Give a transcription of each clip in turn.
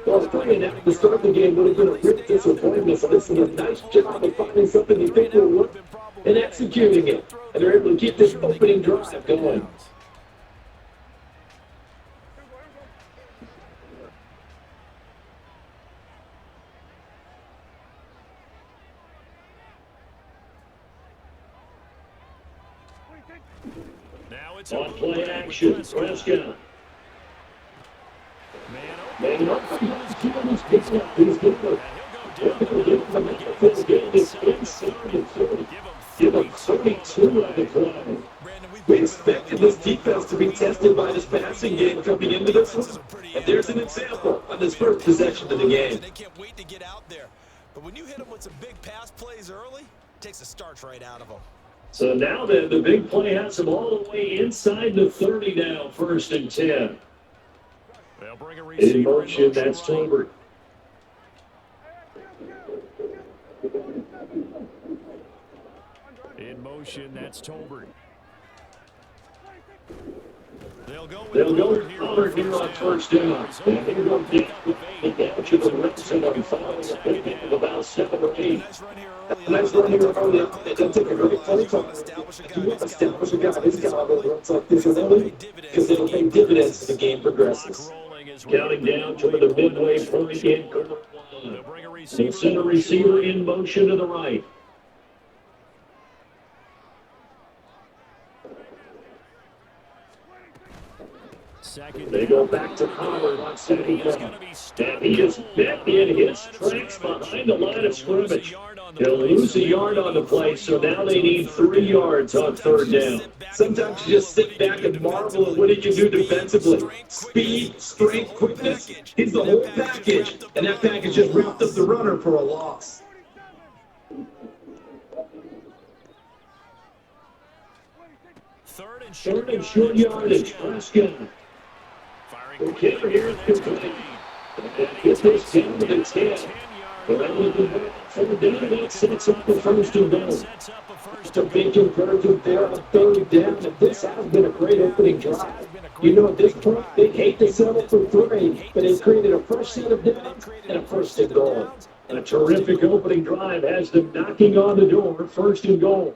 Well, playing at the start of the game would have been a real disappointment, but it's a nice job of finding something they think will work and executing it. And they're able to keep this opening drive going. On play action, Prescott. Man up, he's good. He's good. Give him 32 on the play. We expected this defense to be tested by this passing game coming into this one. And there's an example on this first possession of the game. They can't wait to get out there. But when you hit them with some big pass plays early, it takes the starch right out of them. So now the big play has them all the way inside the 30 now, 1st and 10. In motion, that's Tolbert. In motion, that's Tolbert. They'll go Pollard here on 1st down. And here goes down to the right side on following of about 7 or 8. Nice run here early on. It doesn't take a great play time. If you want to establish a guy, this guy will runs like this early because it'll pay dividends as the game progresses. Counting down toward the midway point in quarter 1. They'll send a receiver in motion to the right. They go back to Pollard on 2nd down. And he is bit in his tracks behind the line of scrimmage. He'll lose a yard on the play, so now they need 3 yards on 3rd down. Sometimes you just sit back and marvel at what he can do defensively. Speed, strength, quickness. He's the whole package, and that package just wrapped up the runner for a loss. Third and short yardage, Prescott. The kicker here is complete. Get this down to the 10. But that will be from down. That sets up the 1st and goal. It's a big conversion there on 3rd down, and this has been a great opening drive. You know, at this point, they hate to settle for 3, but they created a fresh set of downs and a 1st and goal. A terrific opening drive has them knocking on the door, 1st and goal.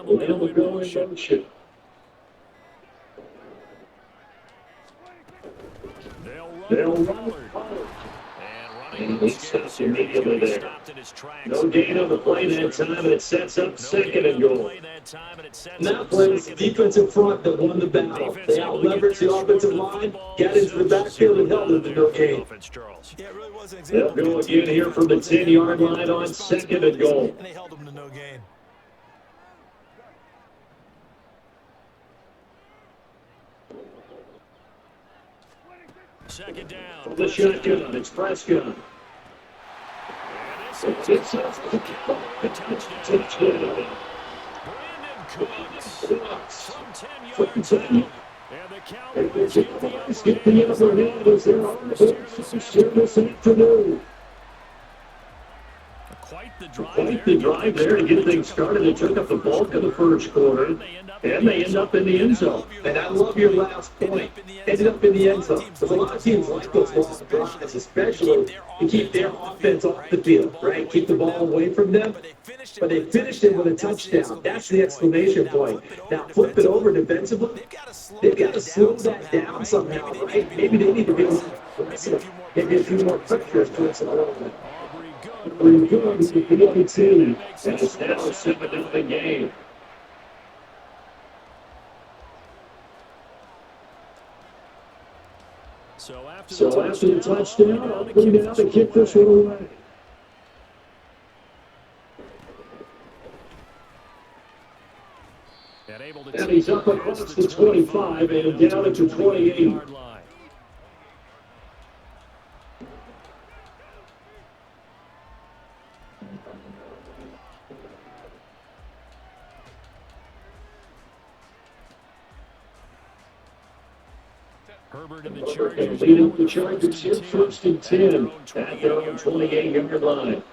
Lamb will go in motion. They'll run Pollard. And he stops immediately there. No gain on the play that time, and it sets up 2nd and goal. Now plays the defensive front that won the battle. They out-leveraged the offensive line, got into the backfield, and held it to no gain. They'll go again here from the 10-yard line on 2nd and goal. And they held them to no gain. Second down. From the shotgun, it's Prescott. It's a touchdown. From 10 yards. And the Cowboys Get the upper hand as they're on the share this afternoon. Quite the drive there to get things started. They took up the bulk of the 1st quarter, and they end up in the end zone. And I love your last point. Ended up in the end zone. Because a lot of teams like those long drives, especially to keep their offense off the field, right? Keep the ball away from them. But they finished it with a touchdown. That's the exclamation point. Now flip it over defensively. They've got to slow that down somehow, right? Maybe they need to be a little aggressive. Maybe a few more pressures to it a little bit. Pretty good with the other team. And it's now a 7-0 game. So after the touchdown, I'll bring down to kick this one away. And he's up across the 25 and down at the 28. Herbert and the Chargers. Lead up the Chargers here, 1st and 10 at their own 28-yard line.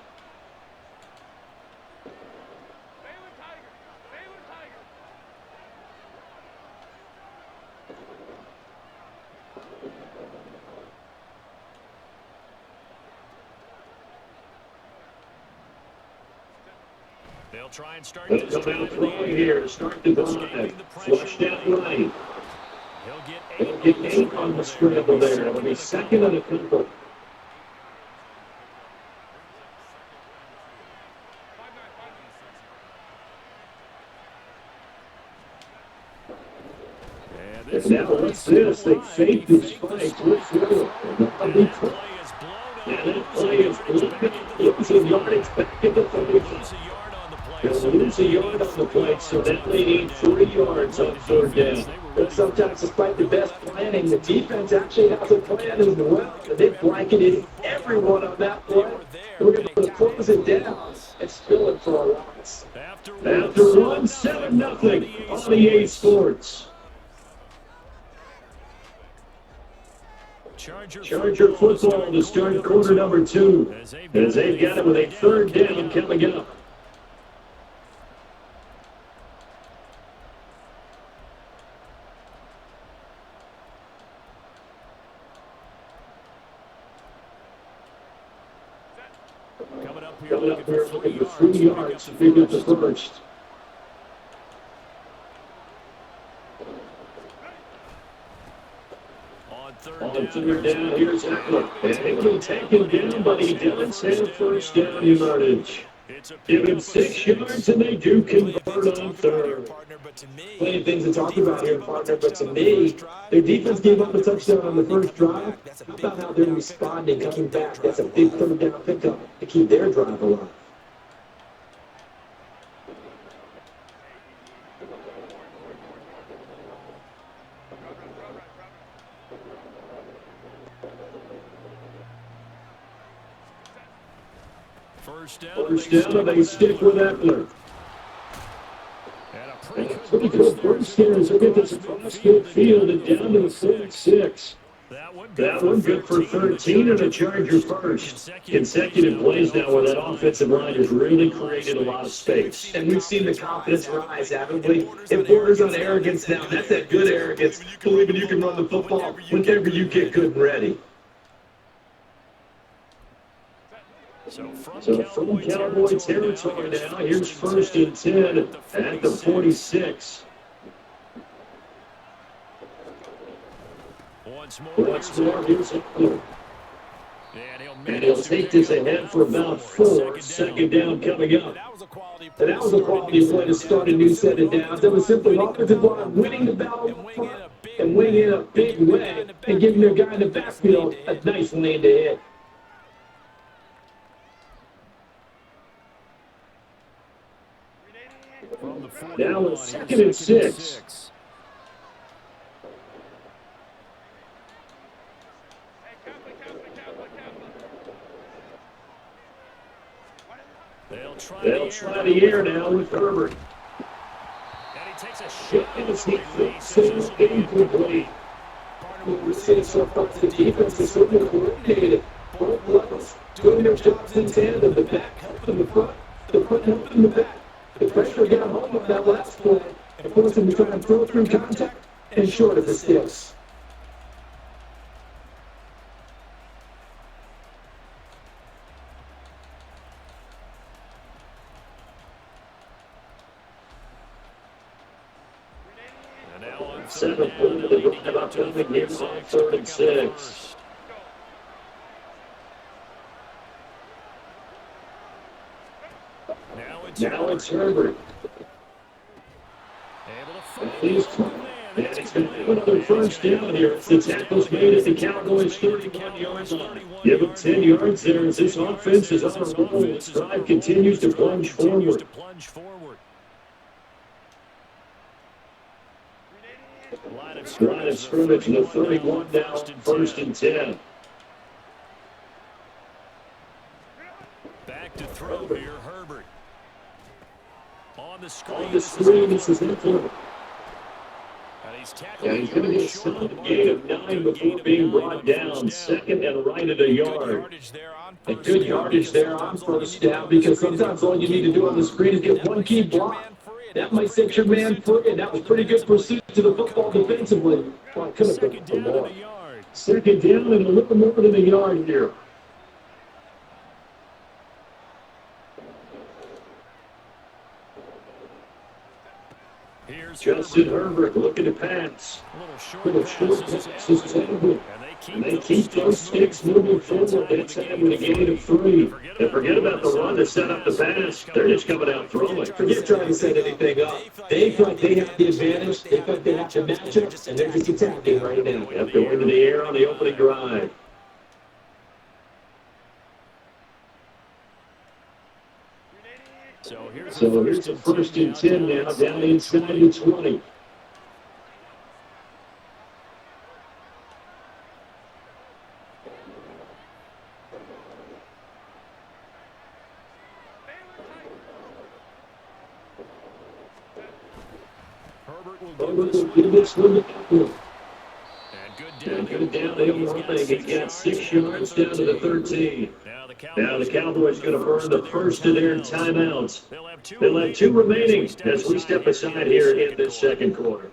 They'll try and start They'll this come drive out in the throwing air. here to start the drive. Escaping the Flush pressure down right. He'll They'll get get 8 on the scramble there. It'll be second and a couple. And now what's this? They fake the spike. Let's go. And that play is blown. Losing yardage back at the 35. They'll lose a yard on the play, so now they need 3 yards on third down. But sometimes, despite the best planning, the defense actually has a plan as well. And they blanketed everyone on that play. We're able to close it down and spill it for a loss. After one, 7-0 on EA Sports. Charger football to start quarter number 2, as they've got it with a third down coming up. Coming up here looking for 3 yards to pick up the first. On third down, here's Eckler. And able to take him down, but he does have first down yardage. Give him 6 yards, and they do convert on third. Plenty of things to talk about here, partner, but to me, their defense gave up a touchdown on the first drive. How about how they're responding, coming back? That's a big third down pickup to keep their drive alive. First down, and they stick with Eckler. And a pretty good burst here as they get this across midfield and down to the 46. That one good for 13 and a Charger first. Consecutive plays now where that offensive line has really created a lot of space. And we've seen the confidence rise, haven't we? It borders on arrogance now. That's that good arrogance, believing you can run the football whenever you get good and ready. So from Cowboy territory now, here's first and 10 at the 46. Once more, here's Eckler. And he'll take this ahead for about 4. Second down coming up. And that was a quality play to start a new set of downs. That was simply offensive line winning the battle up front and winning in a big way and giving their guy in the backfield a nice lane to hit. Now it's second and 6. They'll try the air now with Herbert. And he takes a shot. And it's incomplete. We're seeing so far the defense is certainly coordinated. Both levels doing their jobs in tandem. The back helping the front, the front helping the back. The pressure got home on that last play and forced him to try and throw through contact and short of the sticks. And now on 7 4, they're going about coming here on 3rd and 6. Now it's Herbert. And he's going to have another first down here. It's the tackles made at the Cowboys' 31-yard line. Give them 10 yards there as this offense is on a roll. This drive continues to plunge forward. Line of scrimmage in the 31 now, 1st and 10. Back to throw here, Herbert. On the screen, this is Eckler. Yeah, he's going to get a solid gain of 9 before being brought down. 2nd and right at a yard. And good yardage there on first down, because sometimes all you need to do on the screen is get one key block. That might set your man free, and that was pretty good pursuit to the football defensively. Well, could have been for more. 2nd down and a little more than a yard here. Justin Herbert looking to pass. Little short passes to Herbert. And they keep those sticks moving forward. That's having a gain of 3. And forget about the run to set up the pass. They're just coming out throwing. Forget trying to set anything up. They feel like they have the advantage. They feel like they have the matchup, and they're just attacking right now. Have to win in the air on the opening drive. So here's a 1st and 10 now, down inside the 20. Herbert will give this one to Apple. And good down the line. He's got 6 yards down to the 13. Now the Cowboys going to burn the first of their timeouts. They'll have 2 remaining as we step aside here in this second quarter.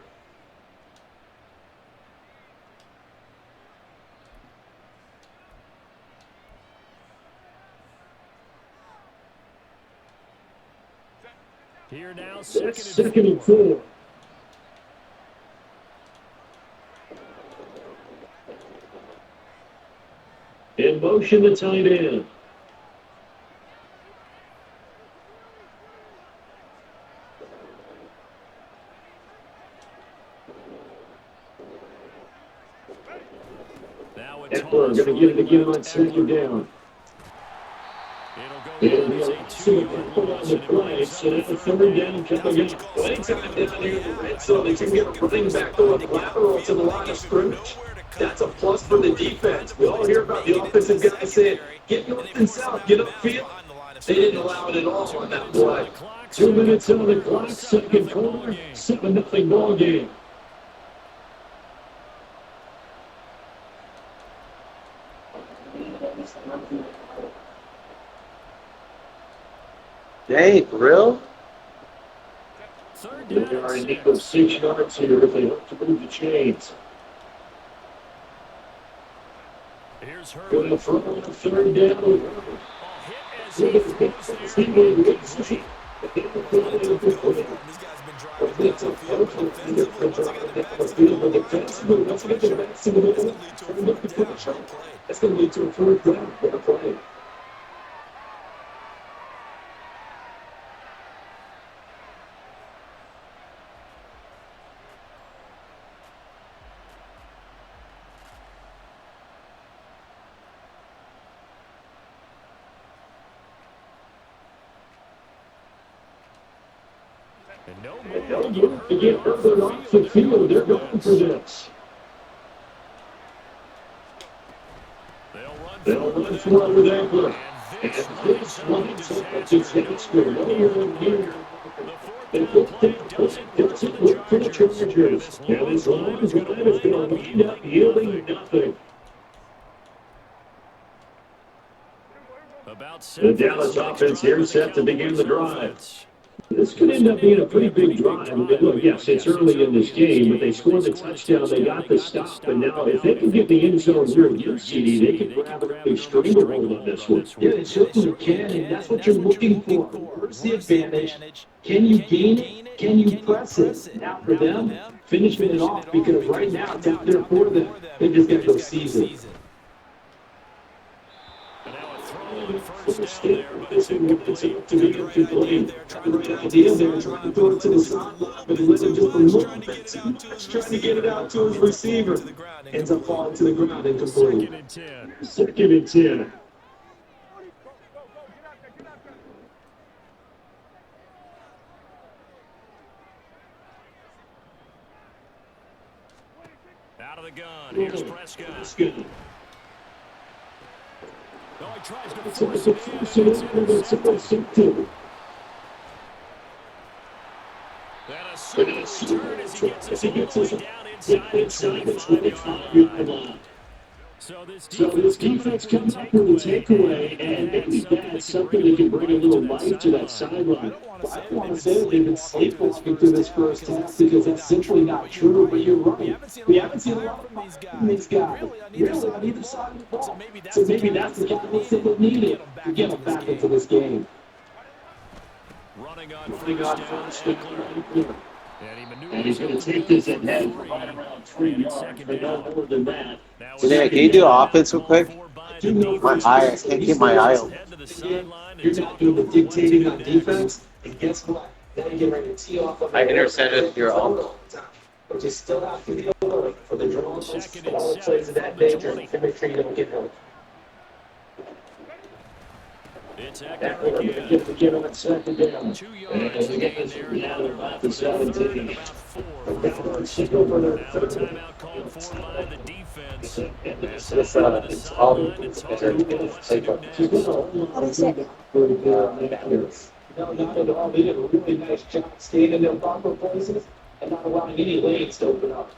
Here now, That's 2nd and 4. In motion, the tight end. Eckler going to get it again on 2nd down. It'll be a 2 on the play, so that's a 3rd down coming up. Plenty time down here in the red zone. They can get a running back going lateral to the line of scrimmage. That's a plus for the defense. We all hear about the offensive guys saying, get north and south, get upfield. They didn't allow it at all on that play. 2 minutes on the clock, second quarter, 7-0 ball game. Dang, for real? They are in need of 6 yards here if they hope to move the chains. Going to throw on 3rd down. That's going to lead to a 4th down. What a play. And they'll move to get Herbert off the field. They're going for this. They'll run for it with Eckler. And this one is disaster. Nowhere near. They put that doesn't work for the Chargers. And this long drive is going to end up yielding nothing. The Dallas offense here set to begin the drive. This could end up being a pretty big drive. I mean, look, yes, it's early in this game, but they scored the touchdown, they got the stop, and now if they can get the end zone here in your CD, they can grab a stranglehold on this one. Yeah, they certainly can, and that's what you're looking for. Where's the advantage? Can you gain it? Can you press it? Now for them, finishing it off, because right now it's out there for them. They just got to go season. This to be incomplete. The right idea there, trying to throw it to the sideline, but he let him just a little bit too much, trying to get it out to his receiver. Ends up falling to the ground incomplete. 2nd and 10. Out of the gun. Here's Prescott. No, he tries to force it. Then a super return as he gets his way down inside the 25-yard line. So this defense comes up with a takeaway, and maybe that's something that can bring a little life to that sideline. Well, I don't want to say that they've been sleepwalking through this first half because that's simply not true, but you're right. We haven't seen a lot of these guys, really on either side of the ball. So maybe that's the catalyst that they needed to get them back into this game. Running on first down. And he's going to take this and head for right around 3 yards, but no more than that. Yeah, can you do offense real quick? My eye, I can't keep my eye open. You're not doing the dictating on defense, and guess what? Now you get ready to tee off. I intercepted your uncle. But you still have to be alert for the drones, for all the plays of that nature, to make sure you don't get hurt. It's That we're going to give him a second down. 2 yards to gain there. Now they're about to 17. About 4. Check over their Now a third. timeout called for by the defense. It's all. No, not at all. They did a really nice job staying in their proper places and not allowing any lanes to open up.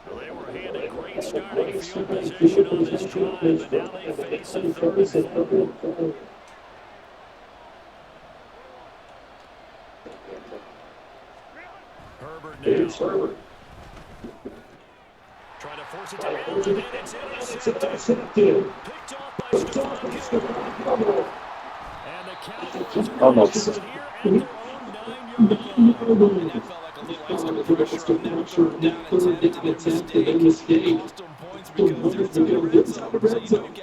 Well, they were handed great starting field position on this drive, but now they face a third and 4. Herbert now. Trying to force it to Allen, and it's intercepted. Picked off by Stefan. And the Cowboys are Almost. here at their own 9-yard line. That felt like a little extra pressure on that third down attempt and a mistake. So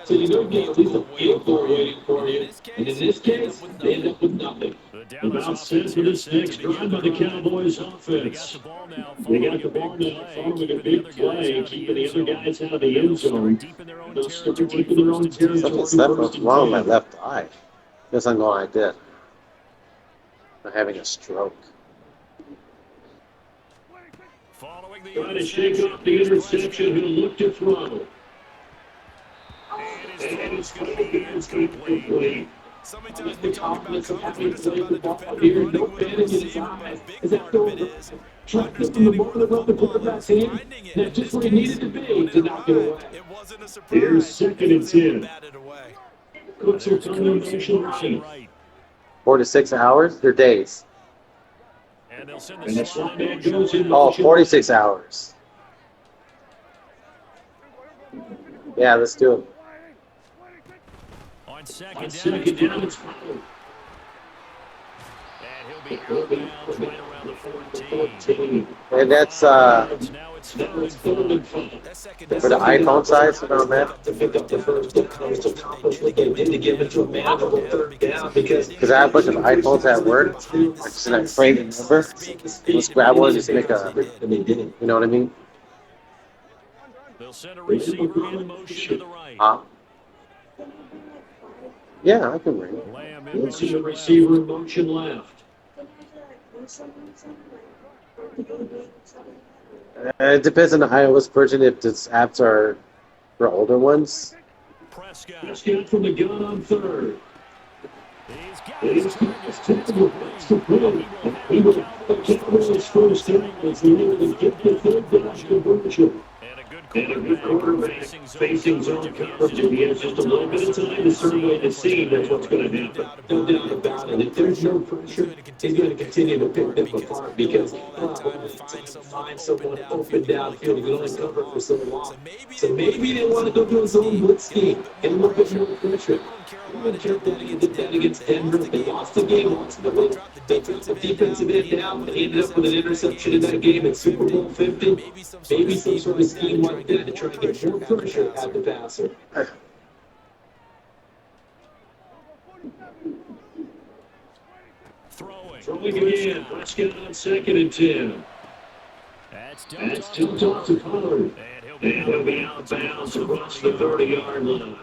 you know you get at least a waiting for you. And in this case, they end up with nothing. About set for this next drive by the Cowboys offense. They got the ball now following a big play, keeping the other guys out of the end zone. They'll start deep in their own territory. Something's wrong with my left eye. Guess I'm going like this. I'm having a stroke. Following the Trying to shake off the interception, he'll look to throw. And it's going to be incomplete. So many times we talk about confidence about a defender running with a receiver, but a big part of it is understanding where the football is, finding it. That's just where he needed to be to knock it away. It wasn't a surprise. Here's second and 10. Batted away. Cooks will come in motion right. 4 to 6 hours? They're days. And they'll send And the the slot man goes in Oh, motion. 46 hours. Yeah, let's do it. on On second second down. down, it's followed. And he'll be outbound right around the 14. And that's Now it's Now it's 3rd and 5. 3rd and 5. That second for the iPhone size around that. To pick up the first down, to accomplish what they did to give it to a manageable third down because Because I have a bunch of iPhones at work. I just like frame the number. Let's grab one and just make a, and they did it. you know what I mean? They'll send a receiver in motion to the right. Yeah, I can ring. Lamb in We'll see motion the receiver in motion left. It depends on the iOS version if these apps are for older ones. Prescott. Prescott from the gun on third. He's got He's his got his tackle. That's complete. And he will have the Cowboys first down as they able to get the third down conversion. and a good And a good quarterback facing zone coverage. If he has just a little bit of time to survey the scene, that's what's going to happen. No doubt about it. If there's no pressure, he's going to continue to pick them apart because find someone open downfield. You can only cover for so long. So maybe they want to go to his own blitz scheme, get a little bit more pressure. Carolina did that against Denver. They lost the game, lost the win. They took the defensive end down. They ended up with an interception in that game at Super Bowl 50. Maybe some sort of scheme like that to try to get more pressure at the passer. Throwing again. Prescott on second and 10. That's That's tipped off to Pollard. And he'll be out of bounds across the 30-yard line.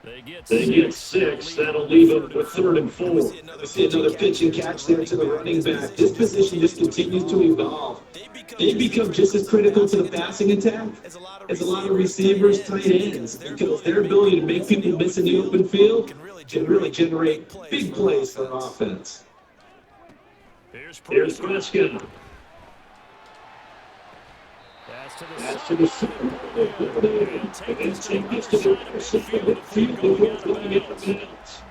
They get 6. That'll leave them with 3rd and 4. We see another pitch and catch there to the running back. This position just continues to evolve. They become just as critical to the passing attack as a lot of receivers, tight ends, because their ability to make people miss in the open field can really generate big plays for offense. Here's Prescott. That's to the center. And then take this to the other side of the field before playing out of bounds.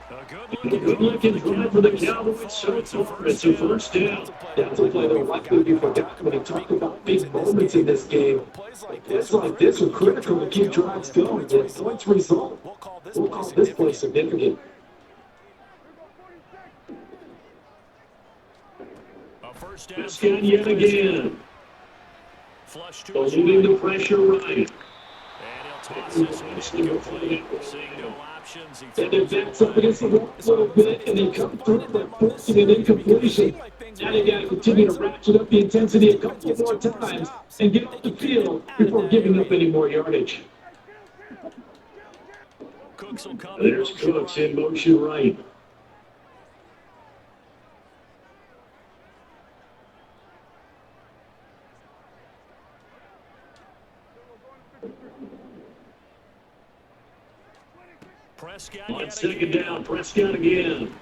A good-looking drive for the Cowboys so far. It's a first down. That's a play that will likely be forgotten when you talk about big moments in this game. Plays like this are critical to keep drives going. And points result. We'll call this play significant. Prescott yet again. Flush to his Eluding the right. pressure right. And he'll toss this one incomplete. Seeing no options, he And it throws it backs up away. against the wall a little bit, and they come through. They're forcing an incompletion. Now they got to continue to ratchet up the intensity a couple more times and get off the field before giving up any more yardage. Cooks will come in There's motion Cooks right. in motion right. Prescott On yet second again. down, Prescott again.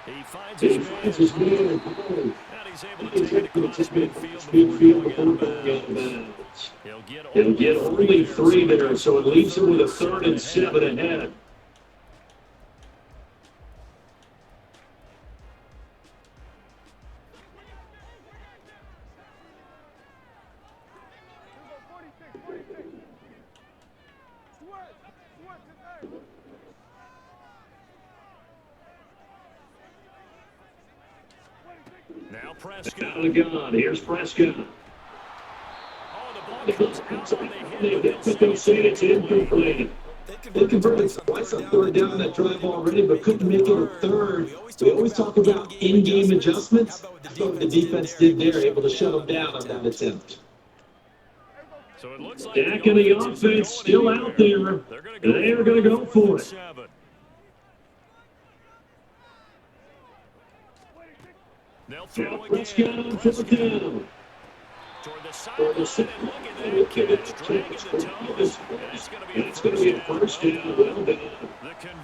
He finds He his finds man. his man. And he's able to He's take it able to across take it midfield midfield before before going out of going out of bounds. bounds. He'll get He'll only get three only there, 3 there, so it leaves him with a 3rd and 7 ahead. Now Prescott. Out of gun. Here's Prescott. Oh, the ball comes out on the hit, But they'll say it's incomplete. They converted twice on 3rd down that drive already, but couldn't make it a 3rd. We always talk about in-game adjustments. That's what the defense did there, able to shut them down on that attempt. So it looks like Dak and the offense still out there. They are going to go for it. They'll Now throw Prescott again. on 4th down. Toward the For the sideline, and look at that catch, dragging the toes, and it's going to be a first first down. down. Well done.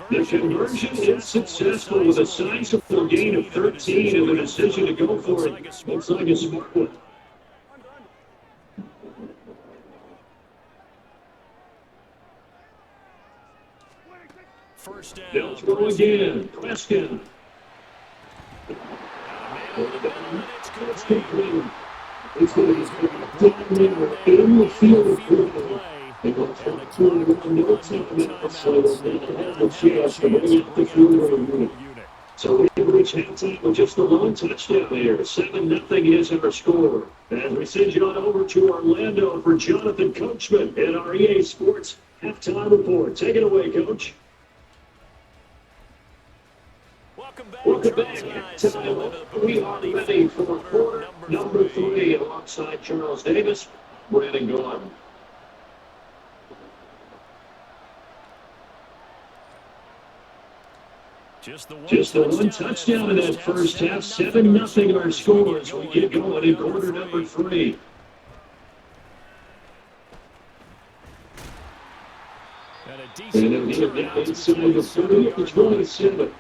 The The conversion is successful with a sizable gain of 13 and the decision to go for it. Looks like a smart one. First down. They'll throw again. Prescott. It's complete. It's going to be down there in the field of play. They're going to try to run no timeout, so they don't have a chance to bring out the field goal unit. So we reach halftime with just the one touchdown there. 7-0 is our score. As we send you on over to Orlando for Jonathan Coachman and our EA Sports halftime report. Take it away, Coach. Welcome back. Halftime. We are ready for quarter number 3 alongside Charles Davis, Brandon Gordon. Just the one touchdown in that first half. 7-0 our score as we get going in quarter number 3. And again, now inside the 30 of the 27.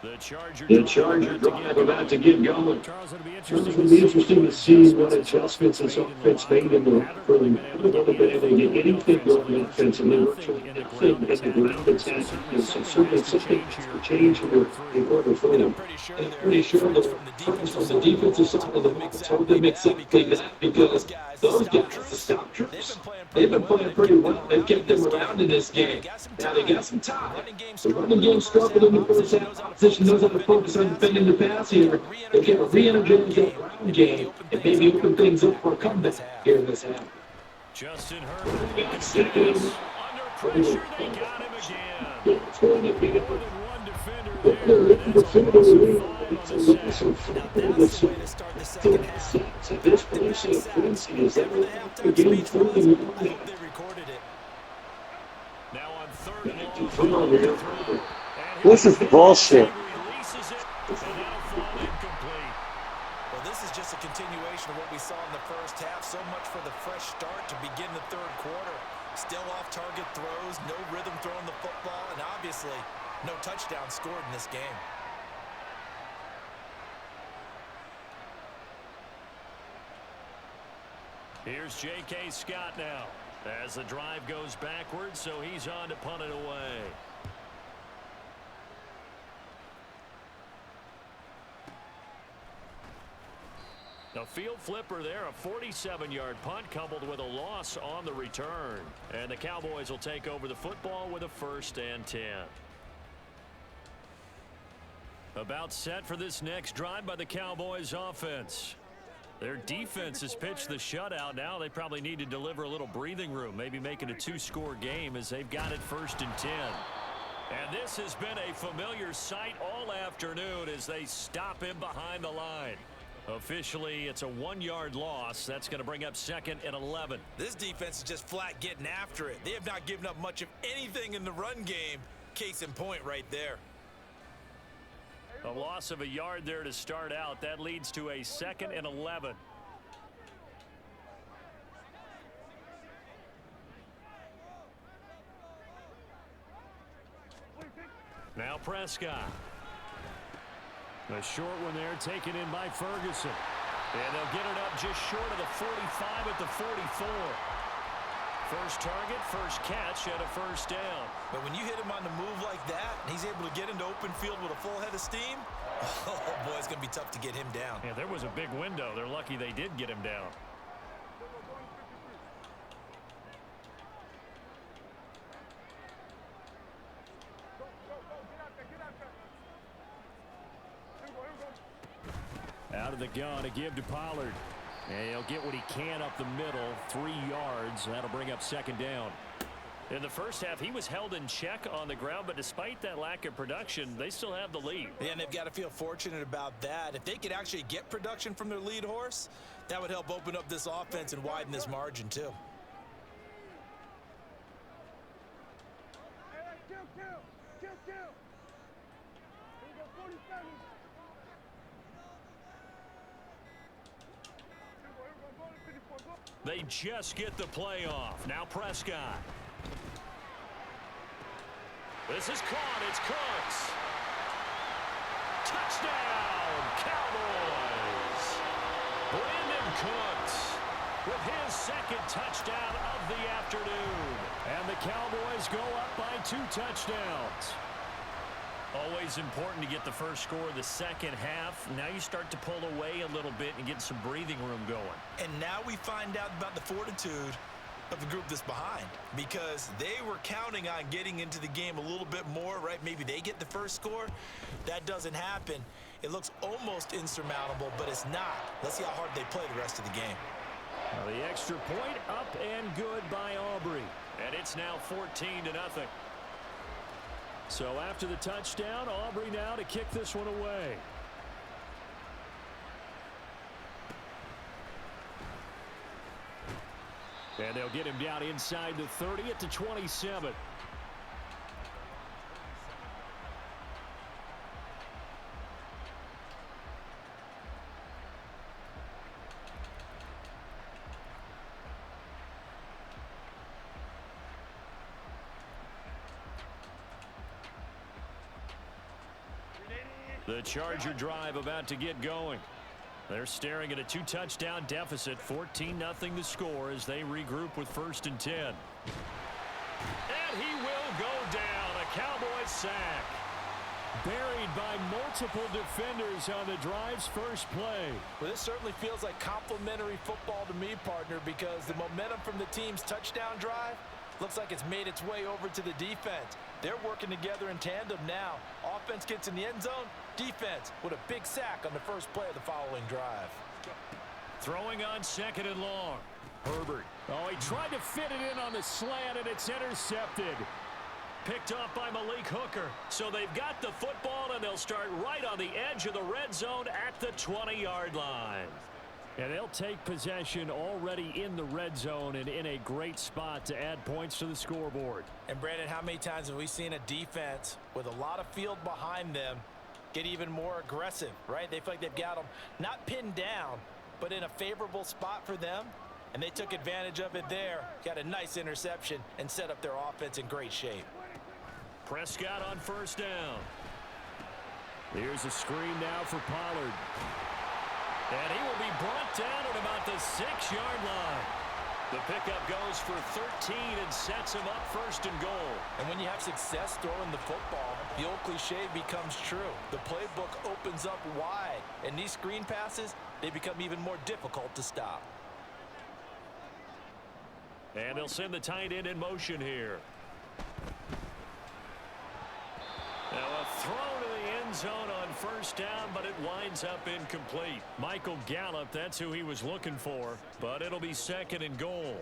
The Charger drive about to get going. Charles, it'll be It's going to be interesting to see what adjustments this offense made in the really haven't been able to get anything going offensively. Virtually nothing in the ground attack. So certainly something has to change here in order for them. And I'm pretty sure that friends from the defensive side of the ball told them exactly that because those guys, the stop troops, they've been playing pretty well. They've kept them around in this game. Now they got some time. The running game struggled in the first half. Opposition knows how to focus on defending the pass here. They can re-energize that ground game and maybe open things up for a comeback here in this half. Justin Herbert under pressure. They got him again. It's going to be More than one defender there. That's this position of Quincy is everything again for the Now on 3rd and long. This is bullshit. Releases it, and that'll fall incomplete. Well, this is just a continuation of what we saw in the first half. So much for the fresh start to begin the 3rd quarter. Still off-target throws, no rhythm throwing the football, and obviously no touchdown scored in this game. Here's J.K. Scott now as the drive goes backwards, so he's on to punt it away. A field flipper there, a 47-yard punt coupled with a loss on the return. And the Cowboys will take over the football with a 1st and 10. About set for this next drive by the Cowboys offense. Their defense has pitched the shutout. Now they probably need to deliver a little breathing room, maybe make it a 2-score game as they've got it 1st and 10. And this has been a familiar sight all afternoon as they stop him behind the line. Officially, it's a 1-yard loss. That's going to bring up 2nd and 11. This defense is just flat getting after it. They have not given up much of anything in the run game. Case in point right there. A loss of a yard there to start out. That leads to a 2nd and 11. Now Prescott. A short one there taken in by Ferguson. And they'll get it up just short of the 45 at the 44. First target, first catch, and a 1st down. But when you hit him on the move like that, and he's able to get into open field with a full head of steam, oh boy, it's going to be tough to get him down. Yeah, there was a big window. They're lucky they did get him down. Out of the gun, a give to Pollard. And he'll get what he can up the middle, 3 yards. That'll bring up 2nd down. In the first half, he was held in check on the ground, but despite that lack of production, they still have the lead. Yeah, and they've got to feel fortunate about that. If they could actually get production from their lead horse, that would help open up this offense and widen this margin too. They just get the play off. Now Prescott. This is caught. It's Cooks. Touchdown, Cowboys. Brandon Cooks with his 2nd touchdown of the afternoon. And the Cowboys go up by 2 touchdowns. Always important to get the first score of the second half. Now you start to pull away a little bit and get some breathing room going. And now we find out about the fortitude of the group that's behind, because they were counting on getting into the game a little bit more, right? Maybe they get the first score. That doesn't happen. It looks almost insurmountable, but it's not. Let's see how hard they play the rest of the game. Now the extra point up and good by Aubrey. And it's now 14-0. So after the touchdown, Aubrey now to kick this one away. And they'll get him down inside the 30 at the 27. The Charger drive about to get going. They're staring at a 2-touchdown deficit, 14-0 the score as they regroup with 1st and 10. And he will go down, a Cowboys sack. Buried by multiple defenders on the drive's first play. Well, this certainly feels like complimentary football to me, partner, because the momentum from the team's touchdown drive looks like it's made its way over to the defense. They're working together in tandem now. Offense gets in the end zone. Defense with a big sack on the first play of the following drive. Throwing on 2nd and long. Herbert. Oh, he tried to fit it in on the slant, and it's intercepted. Picked off by Malik Hooker. So they've got the football, and they'll start right on the edge of the red zone at the 20-yard line. And they'll take possession already in the red zone and in a great spot to add points to the scoreboard. And Brandon, how many times have we seen a defense with a lot of field behind them get even more aggressive, right? They feel like they've got them not pinned down, but in a favorable spot for them. And they took advantage of it there. Got a nice interception and set up their offense in great shape. Prescott on 1st down. Here's a screen now for Pollard. And he will be brought down at about the 6-yard line. The pickup goes for 13 and sets him up first and goal. And when you have success throwing the football, the old cliche becomes true. The playbook opens up wide, and these screen passes, they become even more difficult to stop. And they'll send the tight end in motion here. Now a throw to the end zone on first down, but it winds up incomplete. Michael Gallup, that's who he was looking for, but it'll be second and goal.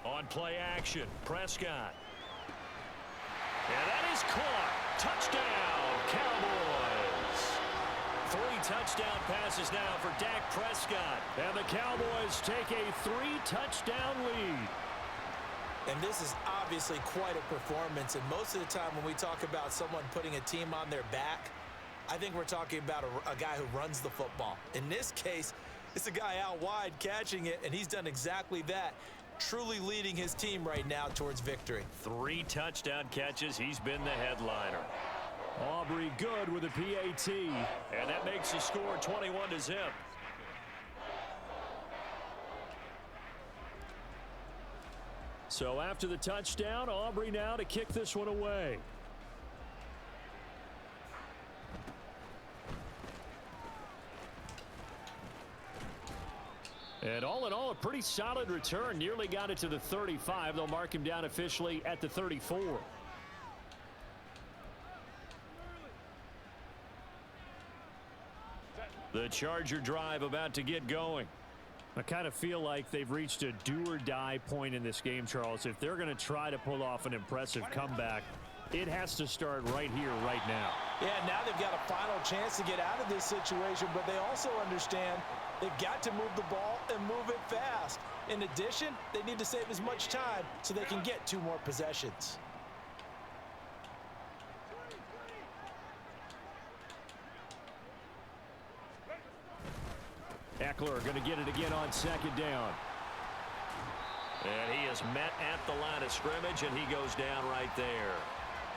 On play action, Prescott. And that is caught. Touchdown, Cowboys. 3 touchdown passes now for Dak Prescott. And the Cowboys take a 3-touchdown lead. And this is obviously quite a performance. And most of the time when we talk about someone putting a team on their back, I think we're talking about a guy who runs the football. In this case, it's a guy out wide catching it, and he's done exactly that. Truly leading his team right now towards victory. 3 touchdown catches. He's been the headliner. Aubrey good with a PAT, and that makes the score 21-0. So after the touchdown, Aubrey now to kick this one away. And all in all, a pretty solid return. Nearly got it to the 35. They'll mark him down officially at the 34. The Charger drive about to get going. I kind of feel like they've reached a do-or-die point in this game, Charles. If they're going to try to pull off an impressive comeback, it has to start right here, right now. Yeah, now they've got a final chance to get out of this situation, but they also understand they've got to move the ball and move it fast. In addition, they need to save as much time so they can get 2 more possessions. Eckler going to get it again on second down. And he is met at the line of scrimmage, and he goes down right there.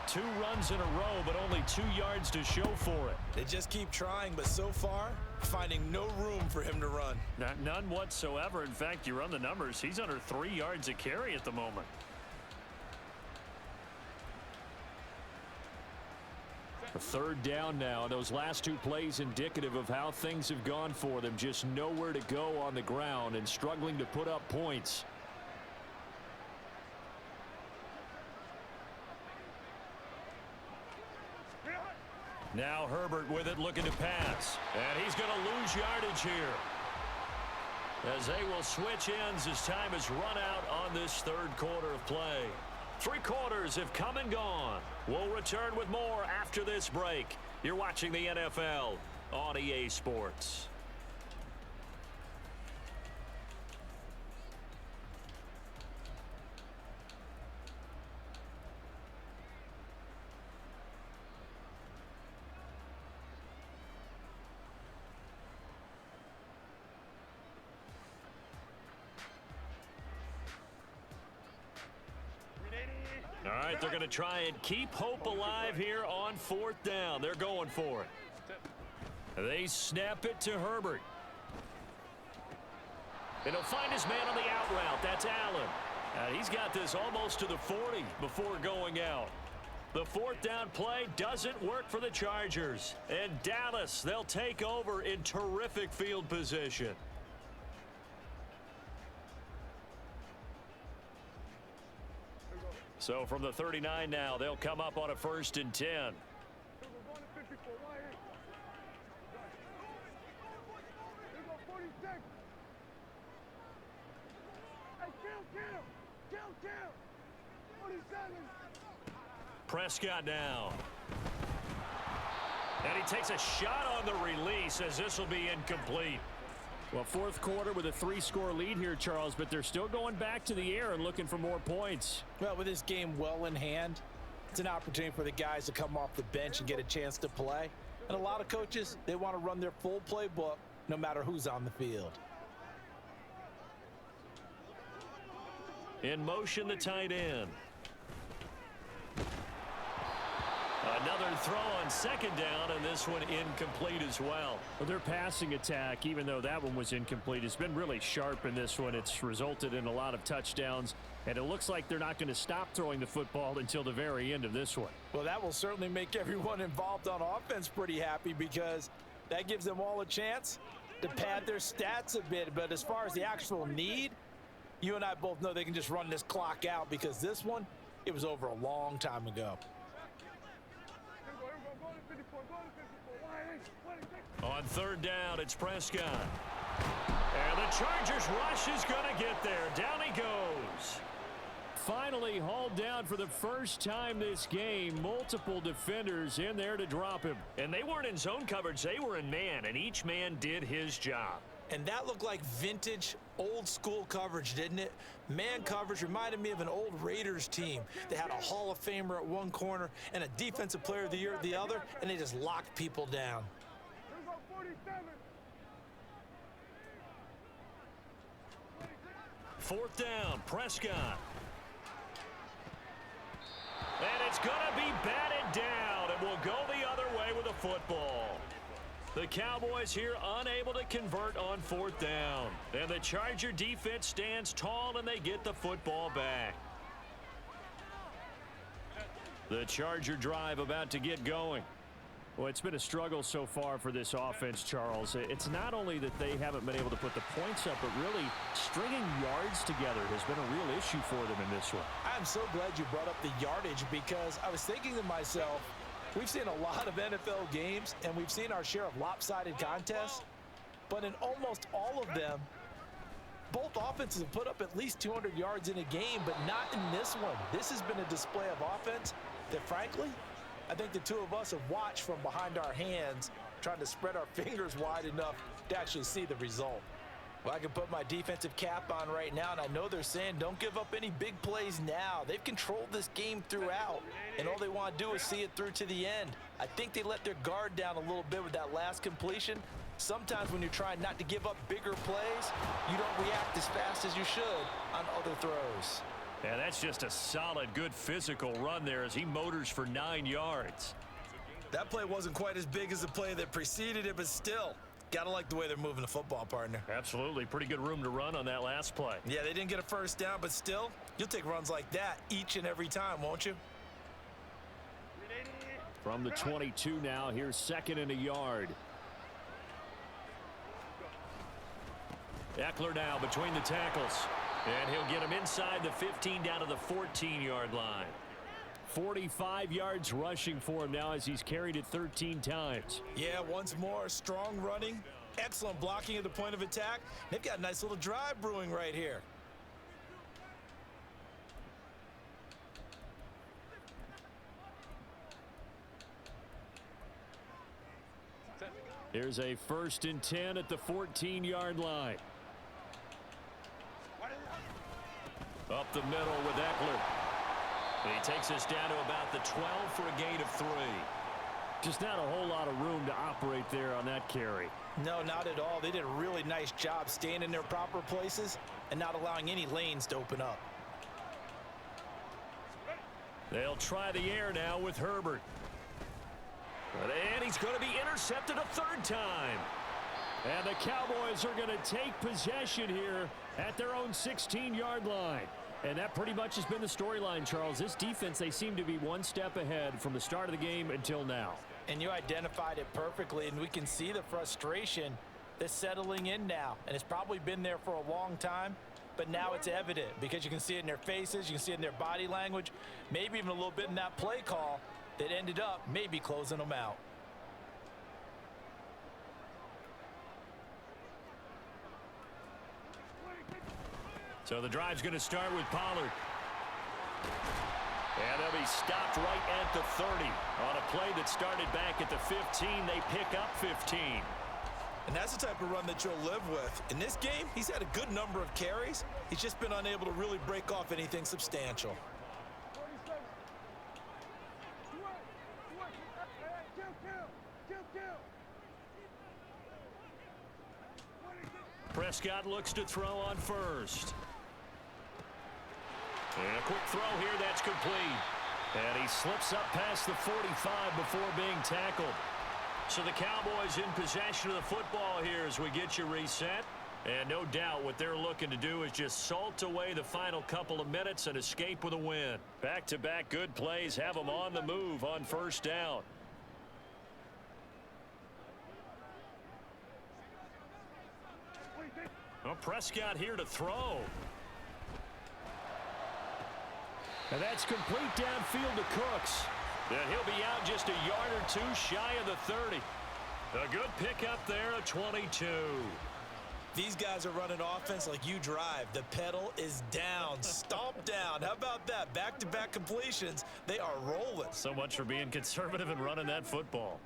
2 runs in a row, but only 2 yards to show for it. They just keep trying, but so far, finding no room for him to run. None whatsoever. In fact, you run the numbers, he's under 3 yards a carry at the moment. A 3rd down now. Those last 2 plays indicative of how things have gone for them. Just nowhere to go on the ground and struggling to put up points. Now Herbert with it, looking to pass. And he's going to lose yardage here, as they will switch ends as time is run out on this 3rd quarter of play. 3 quarters have come and gone. We'll return with more after this break. You're watching the NFL on EA Sports. All right, they're going to try and keep hope alive here on 4th down. They're going for it. They snap it to Herbert. And he'll find his man on the out route. That's Allen. And he's got this almost to the 40 before going out. The 4th down play doesn't work for the Chargers. And Dallas, they'll take over in terrific field position. So from the 39 now, they'll come up on a 1st and 10. Prescott now. And he takes a shot on the release, as this will be incomplete. Well, 4th quarter with a 3-score lead here, Charles, but they're still going back to the air and looking for more points. Well, with this game well in hand, it's an opportunity for the guys to come off the bench and get a chance to play. And a lot of coaches, they want to run their full playbook no matter who's on the field. In motion, the tight end. Another throw on second down, and this one incomplete as well. Well, their passing attack, even though that one was incomplete, has been really sharp in this one. It's resulted in a lot of touchdowns, and it looks like they're not going to stop throwing the football until the very end of this one. Well, that will certainly make everyone involved on offense pretty happy because that gives them all a chance to pad their stats a bit. But as far as the actual need, you and I both know they can just run this clock out because this one, it was over a long time ago. On third down, it's Prescott. And the Chargers rush is going to get there. Down he goes. Finally hauled down for the first time this game. Multiple defenders in there to drop him. And they weren't in zone coverage. They were in man, and each man did his job. And that looked like vintage, old-school coverage, didn't it? Man coverage reminded me of an old Raiders team. They had a Hall of Famer at one corner and a Defensive Player of the Year at the other, and they just locked people down. Fourth down, Prescott. And it's going to be batted down, and will go the other way with a football. The Cowboys here unable to convert on fourth down. And the Charger defense stands tall, and they get the football back. The Charger drive about to get going. Well, it's been a struggle so far for this offense, Charles. It's not only that they haven't been able to put the points up, but really stringing yards together has been a real issue for them in this one. I'm so glad you brought up the yardage because I was thinking to myself, we've seen a lot of NFL games, and we've seen our share of lopsided contests, but in almost all of them, both offenses have put up at least 200 yards in a game, but not in this one. This has been a display of offense that, frankly, I think the two of us have watched from behind our hands, trying to spread our fingers wide enough to actually see the result. Well, I can put my defensive cap on right now, and I know they're saying don't give up any big plays now. They've controlled this game throughout, and all they want to do is see it through to the end. I think they let their guard down a little bit with that last completion. Sometimes when you're trying not to give up bigger plays, you don't react as fast as you should on other throws. Yeah, that's just a solid, good physical run there as he motors for 9 yards. That play wasn't quite as big as the play that preceded it, but still, gotta like the way they're moving the football, partner. Absolutely. Pretty good room to run on that last play. Yeah, they didn't get a first down, but still, you'll take runs like that each and every time, won't you? From the 22 now, here's second and a yard. Eckler now between the tackles. And he'll get him inside the 15 down to the 14-yard line. 45 yards rushing for him now as he's carried it 13 times. Yeah, once more, strong running, excellent blocking at the point of attack. They've got a nice little drive brewing right here. Here's a 1st and 10 at the 14-yard line. Up the middle with Eckler. He takes us down to about the 12 for a gain of 3. Just not a whole lot of room to operate there on that carry. No, not at all. They did a really nice job staying in their proper places and not allowing any lanes to open up. They'll try the air now with Herbert. And he's going to be intercepted a third time. And the Cowboys are going to take possession here at their own 16-yard line. And that pretty much has been the storyline, Charles. This defense, they seem to be one step ahead from the start of the game until now. And you identified it perfectly, and we can see the frustration that's settling in now. And it's probably been there for a long time, but now it's evident because you can see it in their faces, you can see it in their body language, maybe even a little bit in that play call that ended up maybe closing them out. So the drive's going to start with Pollard. And they'll be stopped right at the 30. On a play that started back at the 15, they pick up 15. And that's the type of run that you'll live with. In this game, he's had a good number of carries. He's just been unable to really break off anything substantial. Prescott looks to throw on first. And a quick throw here, that's complete. And he slips up past the 45 before being tackled. So the Cowboys in possession of the football here as we get you reset. And no doubt what they're looking to do is just salt away the final couple of minutes and escape with a win. Back-to-back good plays have them on the move on first down. Well, Prescott here to throw. And that's complete downfield to Cooks. And he'll be out just a yard or two shy of the 30. A good pickup there at 22. These guys are running offense like you drive. The pedal is down, stomp down. How about that? Back-to-back completions. They are rolling. So much for being conservative and running that football.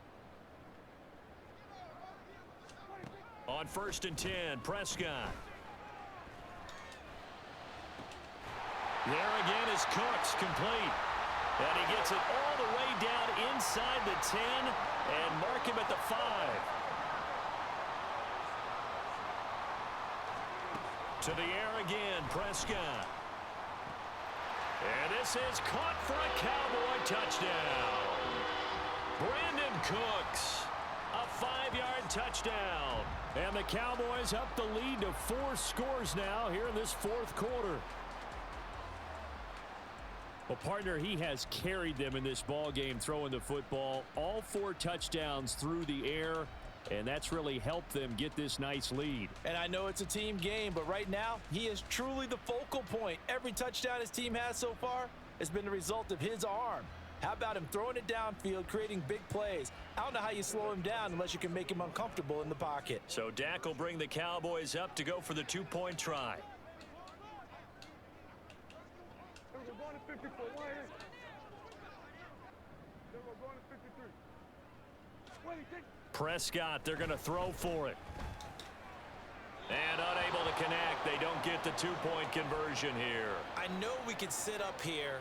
On 1st and 10, Prescott. There again is Cooks, complete. And he gets it all the way down inside the 10 and mark him at the 5. To the air again, Prescott. And this is caught for a Cowboy touchdown. Brandon Cooks, a 5-yard touchdown. And the Cowboys up the lead to 4 scores now here in this 4th quarter. Well, partner, he has carried them in this ball game throwing the football. All 4 touchdowns through the air. And that's really helped them get this nice lead. And I know it's a team game, but right now, he is truly the focal point. Every touchdown his team has so far has been the result of his arm. How about him throwing it downfield, creating big plays? I don't know how you slow him down unless you can make him uncomfortable in the pocket. So Dak will bring the Cowboys up to go for the 2-point try. Prescott, they're going to throw for it. And unable to connect. They don't get the 2-point conversion here. I know we could sit up here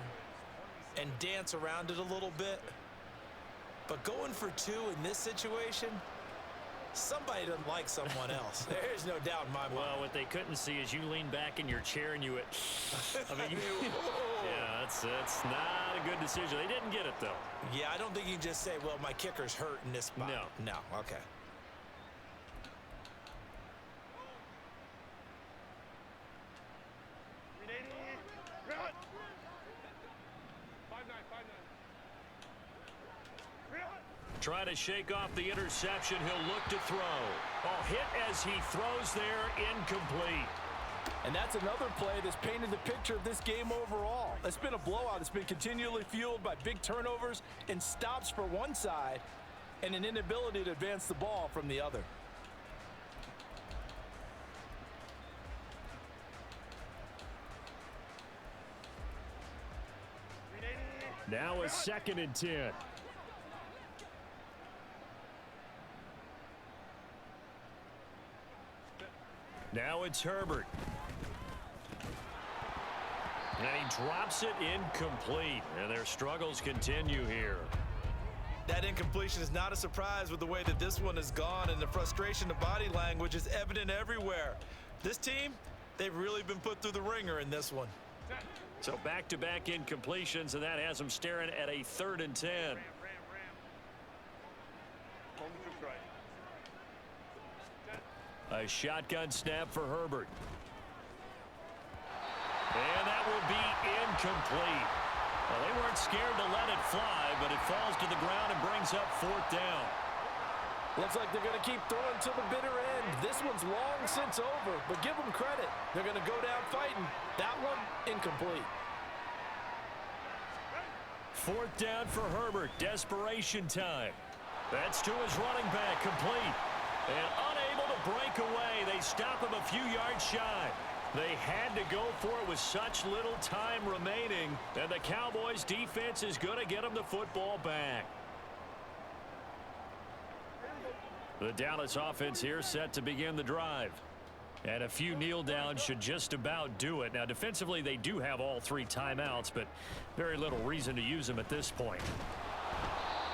and dance around it a little bit, but going for 2 in this situation, somebody doesn't like someone else. There's no doubt in my mind. Well, what they couldn't see is you lean back in your chair and you I mean, yeah, that's not a good decision. They didn't get it, though. Yeah, I don't think you can just say, well, my kicker's hurt in this spot. No, okay. Try to shake off the interception. He'll look to throw. Oh, hit as he throws there, incomplete. And that's another play that's painted the picture of this game overall. It's been a blowout. It's been continually fueled by big turnovers and stops for one side and an inability to advance the ball from the other. Now a 2nd and 10. Now it's Herbert. And he drops it incomplete. And their struggles continue here. That incompletion is not a surprise with the way that this one has gone, and the frustration, the body language is evident everywhere. This team, they've really been put through the ringer in this one. So back-to-back incompletions, and that has them staring at a 3rd and 10. A shotgun snap for Herbert. And that will be incomplete. Well, they weren't scared to let it fly, but it falls to the ground and brings up 4th down. Looks like they're going to keep throwing to the bitter end. This one's long since over, but give them credit. They're going to go down fighting. That one, incomplete. 4th down for Herbert. Desperation time. That's to his running back, complete. And unable to break away. They stop him a few yards shy. They had to go for it with such little time remaining. And the Cowboys defense is going to get them the football back. The Dallas offense here set to begin the drive. And a few kneel downs should just about do it. Now, defensively, they do have all 3 timeouts, but very little reason to use them at this point.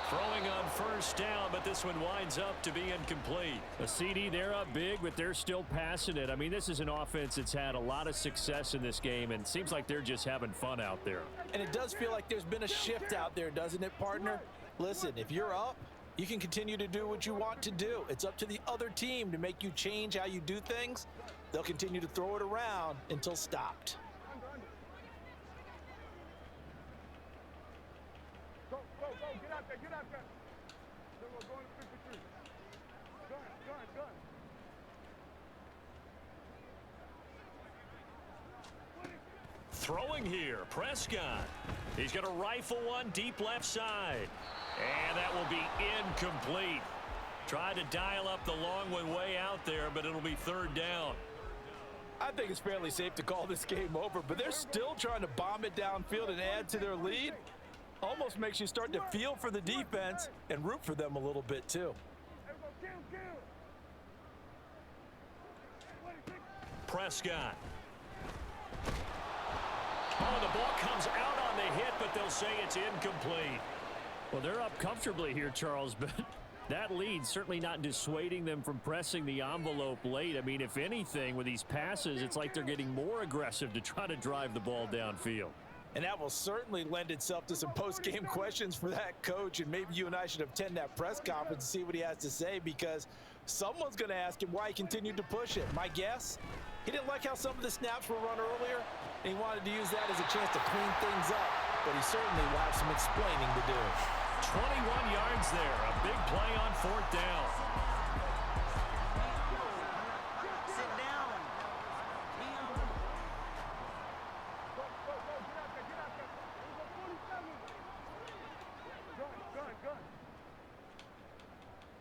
Throwing on first down, but this one winds up to be incomplete. A CD, they're up big, but they're still passing it. I mean, this is an offense that's had a lot of success in this game, and it seems like they're just having fun out there. And it does feel like there's been a shift out there, doesn't it, partner? Listen, if you're up, you can continue to do what you want to do. It's up to the other team to make you change how you do things. They'll continue to throw it around until stopped. Go, get out there. Go on to 53. Gun. Throwing here, Prescott. He's going to rifle one deep left side. And that will be incomplete. Tried to dial up the long one way out there, but it'll be third down. I think it's fairly safe to call this game over, but they're still trying to bomb it downfield and add to their lead. Almost makes you start to feel for the defense and root for them a little bit too. Prescott. Oh, the ball comes out on the hit, but they'll say it's incomplete. Well, they're up comfortably here, Charles, but that lead certainly not dissuading them from pressing the envelope late. I mean, if anything, with these passes, it's like they're getting more aggressive to try to drive the ball downfield. And that will certainly lend itself to some post-game questions for that coach, and maybe you and I should attend that press conference and see what he has to say, because someone's going to ask him why he continued to push it. My guess, he didn't like how some of the snaps were run earlier, and he wanted to use that as a chance to clean things up, but he certainly will have some explaining to do. 21 yards there, a big play on fourth down. Sit down. Gun.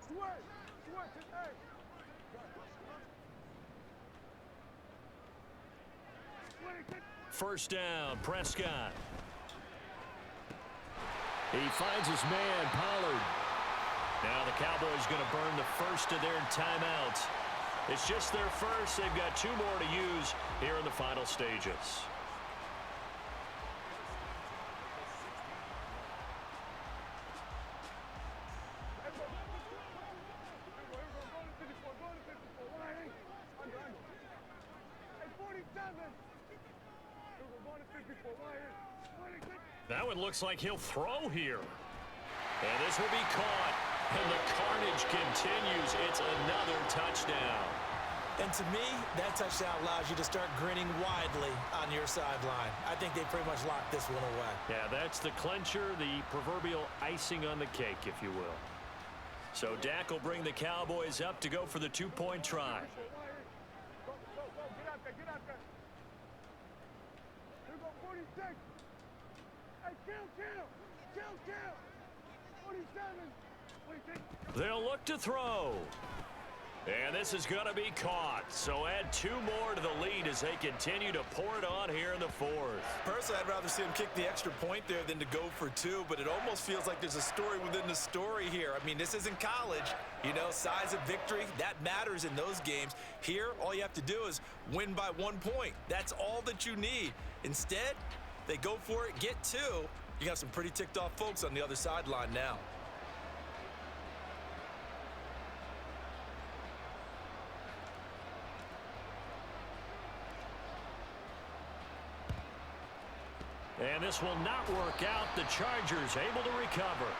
Switch, hey. First down, Prescott. He finds his man, Pollard. Now the Cowboys going to burn the first of their timeouts. It's just their first. They've got 2 more to use here in the final stages. That one looks like he'll throw here. And this will be caught. And the carnage continues. It's another touchdown. And to me, that touchdown allows you to start grinning widely on your sideline. I think they pretty much locked this one away. Yeah, that's the clincher, the proverbial icing on the cake, if you will. So Dak will bring the Cowboys up to go for the 2-point try. Get out there. Here go 46. Hey, kill. 47. They'll look to throw. And this is going to be caught. So add 2 more to the lead as they continue to pour it on here in the fourth. Personally, I'd rather see him kick the extra point there than to go for 2, but it almost feels like there's a story within the story here. I mean, this isn't college. You know, size of victory, that matters in those games. Here, all you have to do is win by 1 point. That's all that you need. Instead, they go for it, get 2. You got some pretty ticked off folks on the other sideline now. And this will not work out. The Chargers able to recover.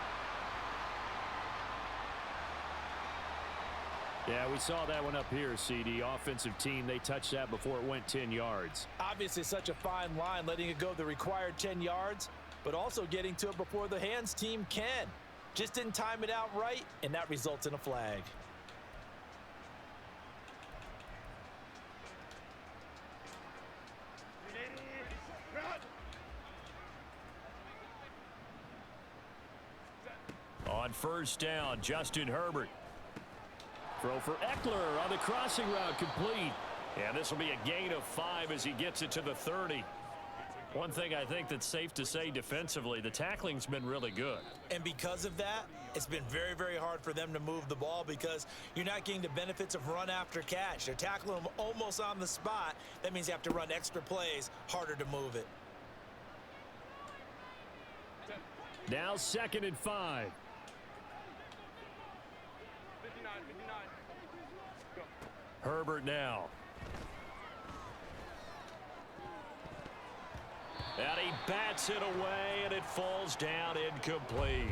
Yeah, we saw that one up here, CD. Offensive team, they touched that before it went 10 yards. Obviously such a fine line, letting it go the required 10 yards, but also getting to it before the hands team can. Just didn't time it out right, and that results in a flag. On first down, Justin Herbert. Throw for Eckler on the crossing route, complete. And this will be a gain of 5 as he gets it to the 30. One thing I think that's safe to say defensively, the tackling's been really good. And because of that, it's been very, very hard for them to move the ball because you're not getting the benefits of run after catch. They're tackling them almost on the spot. That means you have to run extra plays, harder to move it. Now 2nd and 5. Herbert now. And he bats it away, and it falls down incomplete.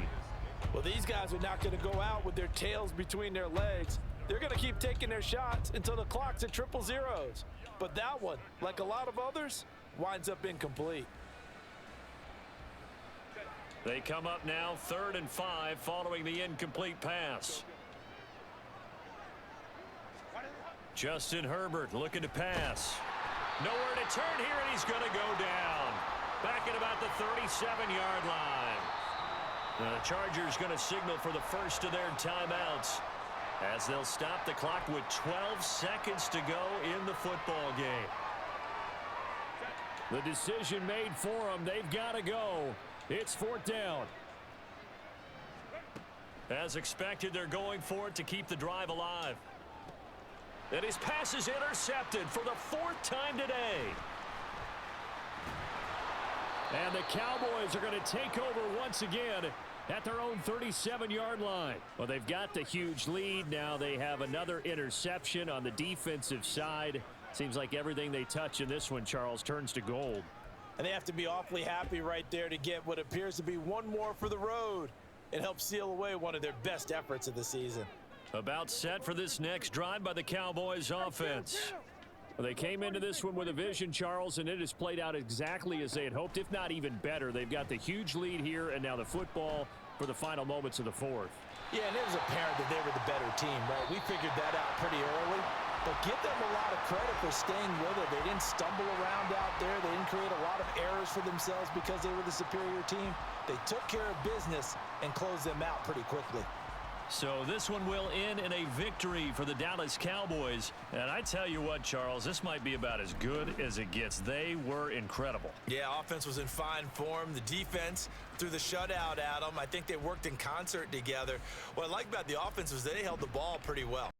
Well, these guys are not going to go out with their tails between their legs. They're going to keep taking their shots until the clock's at triple zeros. But that one, like a lot of others, winds up incomplete. They come up now 3rd and 5 following the incomplete pass. Justin Herbert looking to pass. Nowhere to turn here, and he's going to go down. Back at about the 37-yard line. The Chargers going to signal for the first of their timeouts as they'll stop the clock with 12 seconds to go in the football game. The decision made for them. They've got to go. It's 4th down. As expected, they're going for it to keep the drive alive. And his pass is intercepted for the 4th time today. And the Cowboys are going to take over once again at their own 37-yard line. Well, they've got the huge lead. Now they have another interception on the defensive side. Seems like everything they touch in this one, Charles, turns to gold. And they have to be awfully happy right there to get what appears to be one more for the road. It helps seal away one of their best efforts of the season. About set for this next drive by the Cowboys offense. Well, they came into this one with a vision, Charles, and it has played out exactly as they had hoped, if not even better. They've got the huge lead here, and now the football for the final moments of the 4th. Yeah, and it was apparent that they were the better team, right? We figured that out pretty early. But give them a lot of credit for staying with it. They didn't stumble around out there. They didn't create a lot of errors for themselves because they were the superior team. They took care of business and closed them out pretty quickly. So this one will end in a victory for the Dallas Cowboys. And I tell you what, Charles, this might be about as good as it gets. They were incredible. Yeah, offense was in fine form. The defense threw the shutout at them. I think they worked in concert together. What I like about the offense was they held the ball pretty well.